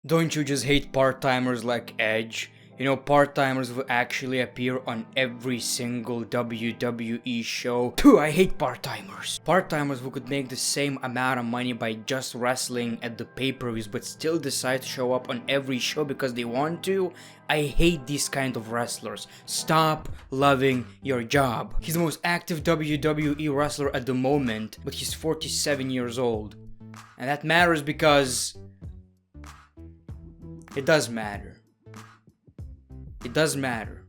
Don't you just hate part-timers like Edge? You know, part-timers who actually appear on every single WWE show. Too, I hate part-timers. Part-timers who could make the same amount of money by just wrestling at the pay-per-views but still decide to show up on every show because they want to. I hate these kind of wrestlers. Stop loving your job. He's the most active WWE wrestler at the moment, but he's 47 years old. And that matters because it does matter. It does matter.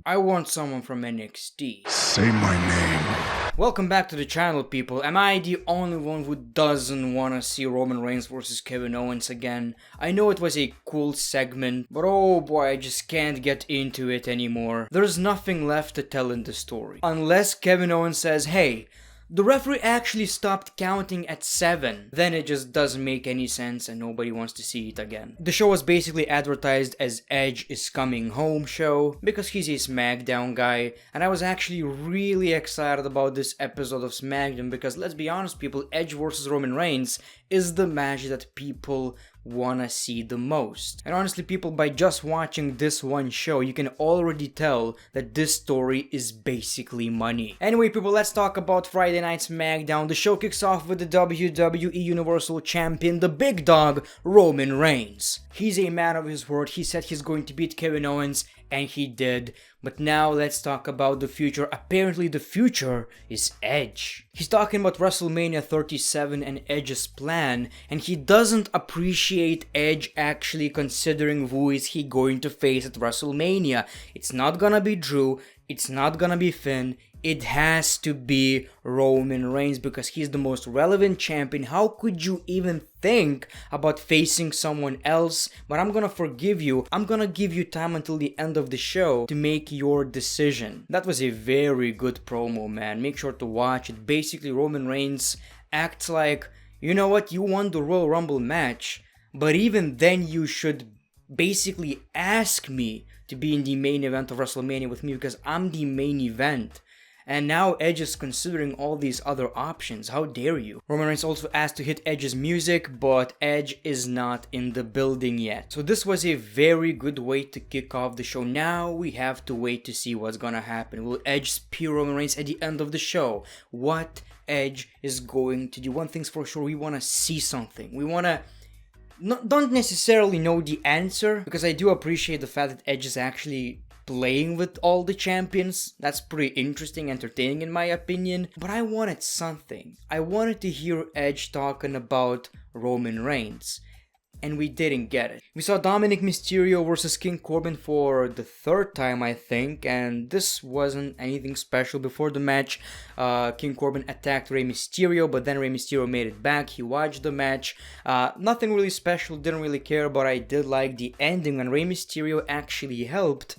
I want someone from NXT. Say my name. Welcome back to the channel, people. Am I the only one who doesn't want to see Roman Reigns versus Kevin Owens again? I know it was a cool segment, but oh boy, I just can't get into it anymore. There's nothing left to tell in the story. Unless Kevin Owens says, hey, the referee actually stopped counting at 7. Then it just doesn't make any sense and nobody wants to see it again. The show was basically advertised as Edge is Coming Home show because he's a SmackDown guy, and I was actually really excited about this episode of SmackDown because let's be honest, people, Edge versus Roman Reigns is the match that people wanna see the most. And honestly, people, by just watching this one show, you can already tell that this story is basically money. Anyway, people, let's talk about Friday Night SmackDown. The show kicks off with the WWE Universal Champion, the big dog, Roman Reigns. He's a man of his word. He said he's going to beat Kevin Owens, and he did. But now let's talk about the future. Apparently the future is Edge. He's talking about WrestleMania 37 and Edge's plan, and he doesn't appreciate Edge actually considering who is he going to face at WrestleMania. It's not gonna be Drew, it's not gonna be Finn, it has to be Roman Reigns because he's the most relevant champion. How could you even think about facing someone else? But I'm gonna forgive you. I'm gonna give you time until the end of the show to make your decision. That was a very good promo, man. Make sure to watch it. Basically, Roman Reigns acts like, you know what, you won the Royal Rumble match, but even then you should basically ask me to be in the main event of WrestleMania with me because I'm the main event. And now Edge is considering all these other options. How dare you? Roman Reigns also asked to hit Edge's music, but Edge is not in the building yet. So this was a very good way to kick off the show. Now we have to wait to see what's gonna happen. Will Edge spear Roman Reigns at the end of the show? What Edge is going to do? One thing's for sure, we wanna see something. We wanna... don't necessarily know the answer, because I do appreciate the fact that Edge is actually playing with all the champions. That's pretty interesting, entertaining in my opinion. But I wanted something. I wanted to hear Edge talking about Roman Reigns. And we didn't get it. We saw Dominic Mysterio versus King Corbin for the third time, I think, and this wasn't anything special. Before the match, King Corbin attacked Rey Mysterio, but then Rey Mysterio made it back. He watched the match. Nothing really special, didn't really care, but I did like the ending when Rey Mysterio actually helped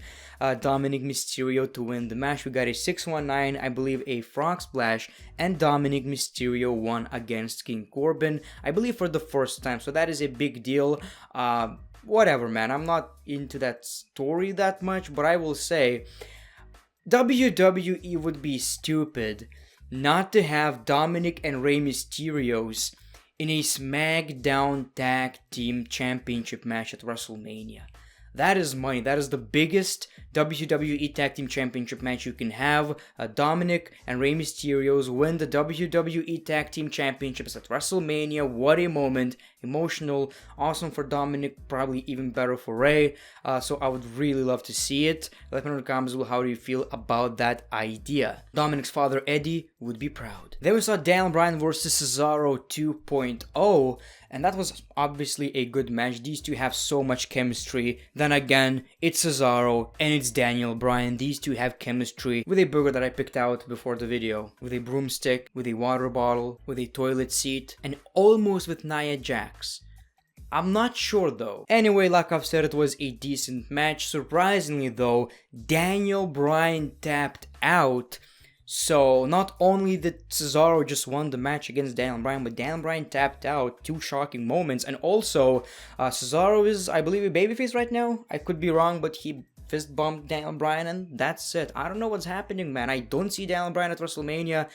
Dominic Mysterio to win the match. We got a 619, I believe a frog splash, and Dominic Mysterio won against King Corbin, I believe for the first time, so that is a big deal. Whatever, man, I'm not into that story that much, but I will say WWE would be stupid not to have Dominic and Rey Mysterios in a SmackDown Tag Team Championship match at WrestleMania. That is money. That is the biggest WWE Tag Team Championship match you can have. Dominic and Rey Mysterios win the WWE Tag Team Championships at WrestleMania. What a moment. Emotional. Awesome for Dominic. Probably even better for Rey. So I would really love to see it. Let me know in the comments below how do you feel about that idea. Dominic's father, Eddie, would be proud. Then we saw Daniel Bryan versus Cesaro 2.0. And that was obviously a good match. These two have so much chemistry. Then again, it's Cesaro and it's Daniel Bryan. These two have chemistry with a burger that I picked out before the video. With a broomstick, with a water bottle, with a toilet seat, and almost with Nia Jax. I'm not sure though. Anyway, like I've said, it was a decent match. Surprisingly though, Daniel Bryan tapped out. So not only did Cesaro just won the match against Daniel Bryan, but Daniel Bryan tapped out. Two shocking moments. And also, Cesaro is, I believe, a babyface right now. I could be wrong, but he fist bumped Daniel Bryan and that's it. I don't know what's happening, man. I don't see Daniel Bryan at WrestleMania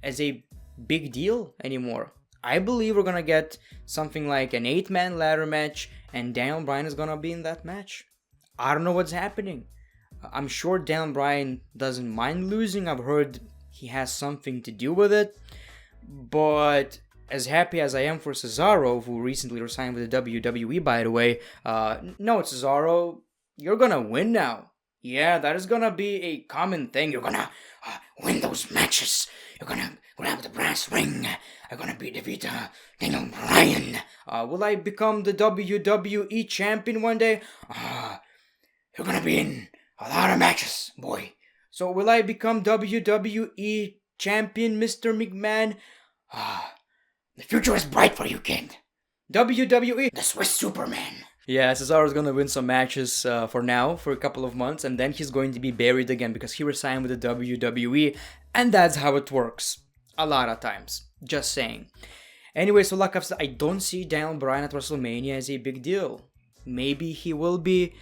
as a big deal anymore. I believe we're gonna get something like an 8-man ladder match, and Daniel Bryan is gonna be in that match. I don't know what's happening. I'm sure Daniel Bryan doesn't mind losing. I've heard he has something to do with it. But as happy as I am for Cesaro, who recently resigned with the WWE, by the way, no, Cesaro, you're gonna win now. Yeah, that is gonna be a common thing. You're gonna win those matches. You're gonna grab the brass ring. You're gonna defeat Daniel Bryan. Will I become the WWE champion one day? You're gonna be in a lot of matches, boy. So will I become WWE champion, Mr. McMahon? The future is bright for you, kid. WWE, the Swiss Superman. Yeah, Cesaro's gonna win some matches for now, for a couple of months, and then he's going to be buried again because he resigned with the WWE, and that's how it works. A lot of times. Just saying. Anyway, so like I've said, I don't see Daniel Bryan at WrestleMania as a big deal. Maybe he will be,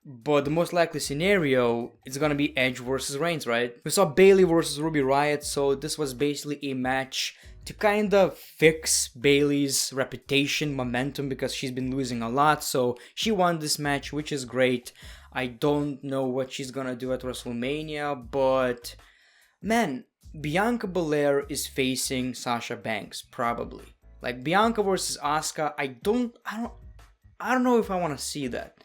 but the most likely scenario is gonna be Edge versus Reigns, right? We saw Bayley versus Ruby Riott, so this was basically a match to kind of fix Bayley's reputation, momentum, because she's been losing a lot, so she won this match, which is great. I don't know what she's gonna do at WrestleMania, but man, Bianca Belair is facing Sasha Banks, probably. Like Bianca versus Asuka, I don't know if I want to see that.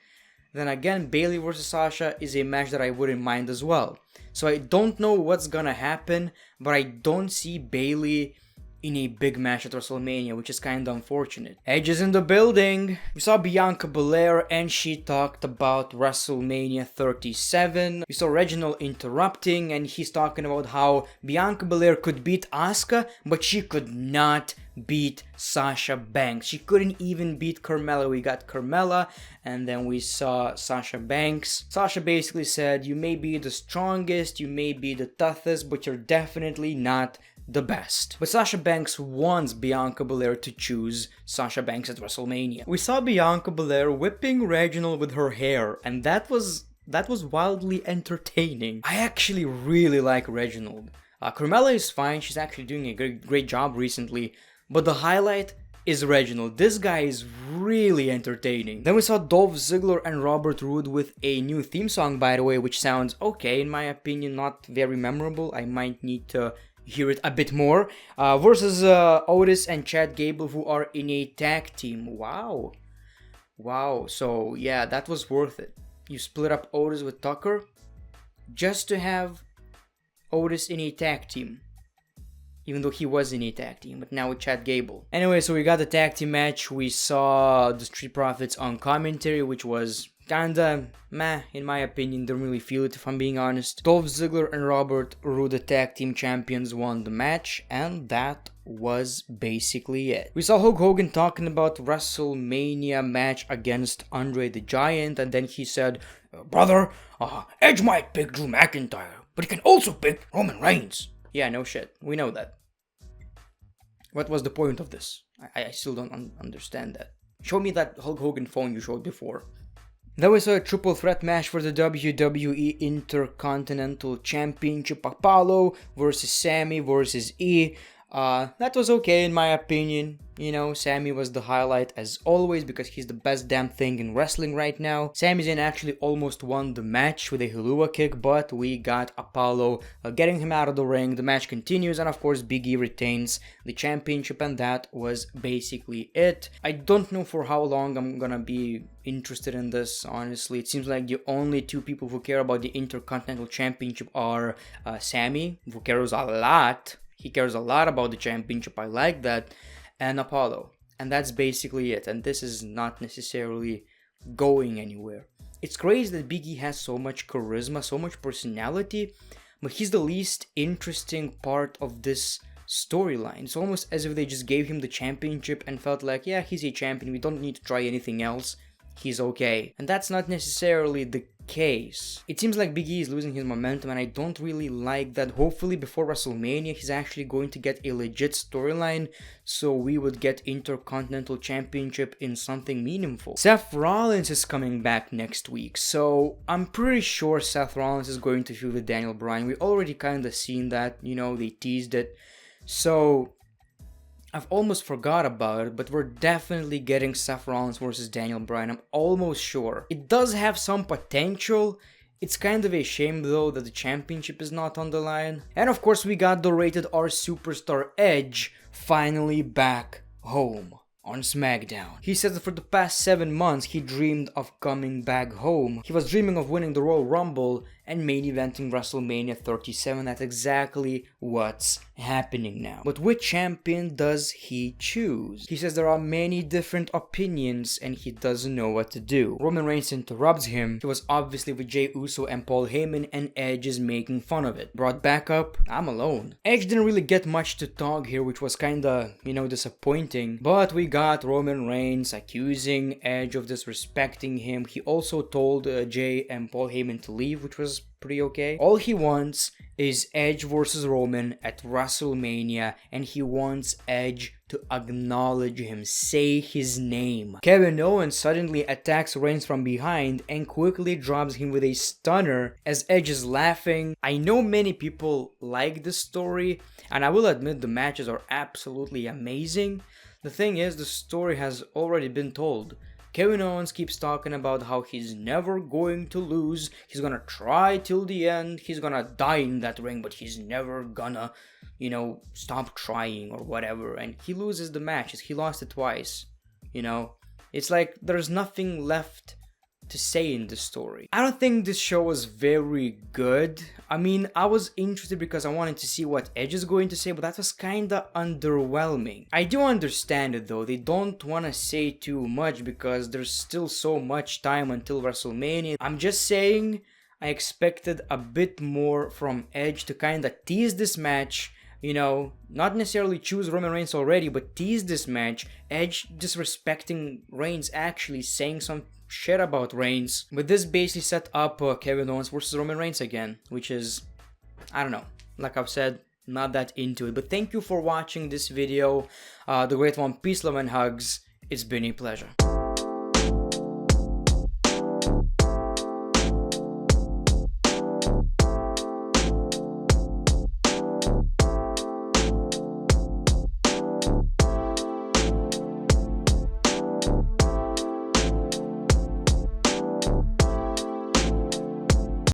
Then again, Bayley versus Sasha is a match that I wouldn't mind as well. So I don't know what's gonna happen, but I don't see Bayley in a big match at WrestleMania, which is kind of unfortunate. Edge is in the building. We saw Bianca Belair and she talked about WrestleMania 37. We saw Reginald interrupting and he's talking about how Bianca Belair could beat Asuka, but she could not beat Sasha Banks. She couldn't even beat Carmella. We got Carmella and then we saw Sasha Banks. Sasha basically said, you may be the strongest, you may be the toughest, but you're definitely not the best. But Sasha Banks wants Bianca Belair to choose Sasha Banks at WrestleMania. We saw Bianca Belair whipping Reginald with her hair, and that was wildly entertaining. I actually really like Reginald. Carmella is fine, she's actually doing a great job recently, but the highlight is Reginald. This guy is really entertaining. Then we saw Dolph Ziggler and Robert Roode with a new theme song, by the way, which sounds okay in my opinion, not very memorable. I might need to hear it a bit more, versus Otis and Chad Gable, who are in a tag team. Wow, so yeah, that was worth it. You split up Otis with Tucker just to have Otis in a tag team, even though he was in a tag team, but now with Chad Gable. Anyway, so we got the tag team match. We saw the Street Profits on commentary, which was kinda meh, in my opinion. Don't really feel it, if I'm being honest. Dolph Ziggler and Robert Roode, the tag team champions, won the match, and that was basically it. We saw Hulk Hogan talking about WrestleMania match against Andre the Giant, and then he said, brother, Edge might pick Drew McIntyre, but he can also pick Roman Reigns. Yeah, no shit, we know that. What was the point of this? I still don't understand that. Show me that Hulk Hogan phone you showed before. Then we saw a triple threat match for the WWE Intercontinental Championship. Apollo versus Sammy versus E. That was okay in my opinion. You know, Sammy was the highlight as always because he's the best damn thing in wrestling right now. Sami Zayn actually almost won the match with a Helluva Kick, but we got Apollo getting him out of the ring. The match continues, and of course Big E retains the championship, and that was basically it. I don't know for how long I'm gonna be interested in this, honestly. It seems like the only two people who care about the Intercontinental Championship are Sammy, who cares a lot. He cares a lot about the championship, I like that, and Apollo. And that's basically it, and this is not necessarily going anywhere. It's crazy that Big E has so much charisma, so much personality, but he's the least interesting part of this storyline. It's almost as if they just gave him the championship and felt like, yeah, he's a champion, we don't need to try anything else. He's okay. And that's not necessarily the case. It seems like Big E is losing his momentum, and I don't really like that. Hopefully before WrestleMania he's actually going to get a legit storyline, so we would get Intercontinental Championship in something meaningful. Seth Rollins is coming back next week, so I'm pretty sure Seth Rollins is going to feud with Daniel Bryan. We already kind of seen that, you know, they teased it. So I've almost forgot about it, but we're definitely getting Seth Rollins versus Daniel Bryan. I'm almost sure. It does have some potential. It's kind of a shame though that the championship is not on the line. And of course we got the Rated R Superstar Edge finally back home on SmackDown. He said that for the past 7 months he dreamed of coming back home. He was dreaming of winning the Royal Rumble and main eventing WrestleMania 37. That's exactly what's happening now. But which champion does he choose? He says there are many different opinions and he doesn't know what to do. Roman Reigns interrupts him. He was obviously with Jey Uso and Paul Heyman, and Edge is making fun of it. Brought back up, I'm alone. Edge didn't really get much to talk here, which was kinda, disappointing. But we got Roman Reigns accusing Edge of disrespecting him. He also told Jey and Paul Heyman to leave, which was pretty okay. All he wants is Edge versus Roman at WrestleMania, and he wants Edge to acknowledge him, say his name. Kevin Owens suddenly attacks Reigns from behind and quickly drops him with a stunner as Edge is laughing. I know many people like this story, and I will admit the matches are absolutely amazing. The thing is, the story has already been told. Kevin Owens keeps talking about how he's never going to lose, he's gonna try till the end, he's gonna die in that ring, but he's never gonna, stop trying or whatever, and he loses the matches. He lost it twice, It's like there's nothing left to say in this story. I don't think this show was very good. I mean, I was interested because I wanted to see what Edge is going to say, but that was kinda underwhelming. I do understand it though. They don't want to say too much because there's still so much time until WrestleMania. I'm just saying I expected a bit more from Edge to kinda tease this match. Not necessarily choose Roman Reigns already, but tease this match. Edge disrespecting Reigns, actually saying some shit about Reigns. But this basically set up Kevin Owens versus Roman Reigns again, which is, I don't know, like I've said, not that into it. But thank you for watching this video. The Great One, peace, love, and hugs. It's been a pleasure.